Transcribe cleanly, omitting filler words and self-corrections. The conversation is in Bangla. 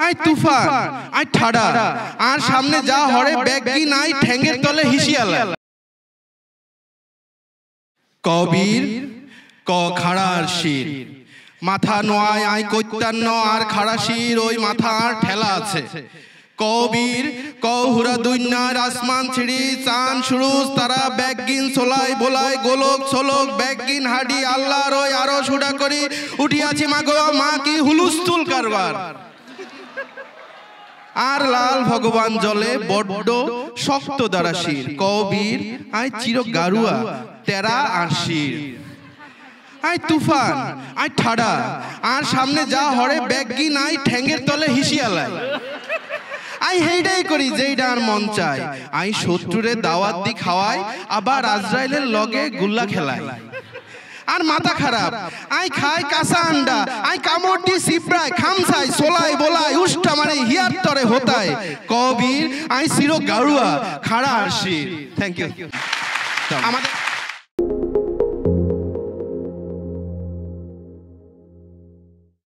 আই তুফান আই ঠাডা আর সামনে যা হরে ব্যাগি নাই ঠ্যাঙ্গের তলে হিসিয়ালা। কবির ক খাড়ার শির মাথা নোয়ায় আই কৈত্যান্ন আর খাড়া শির ওই মাথার ঠেলা আছে। কবির ক হুরা দুইনার আসমান ছিড়ি চান সুরুজ তারা ব্যাগিন সোলাই বোলাই গোলক ছোলক ব্যাগিন হাডি আল্লাহর ওই আরো সুডা করি উঠিয়াছি মা গো মা কি হুলুস্থুল কারবার। আর লাল ভগবান জলে বড্ড শক্ত দ্বারা শির। কবির আই চির গারুয়া তেরা আর শির। আই তুফান আই ঠাডা আর সামনে যা হরে ব্যাগি নাই ঠ্যাঙ্গের তলে হিসিয়ালাই। আই হেইডাই করি যেইডা আর মন চায়। আই শত্রুরে দাওয়াত দি খাওয়াই আবার আজরাইলের লগে গুল্লা খেলাই। আর মাথা খারাপ আই খাই কাঁচা আন্ডা আই কামড় দি সিপড়ায় খামসাই সোলাই বোলাই উষ্টা মারে হিয়ার তরে হতায়। কবির আই চির গাড়ুয়া খাড়া আর শির। Thank you. আমাদের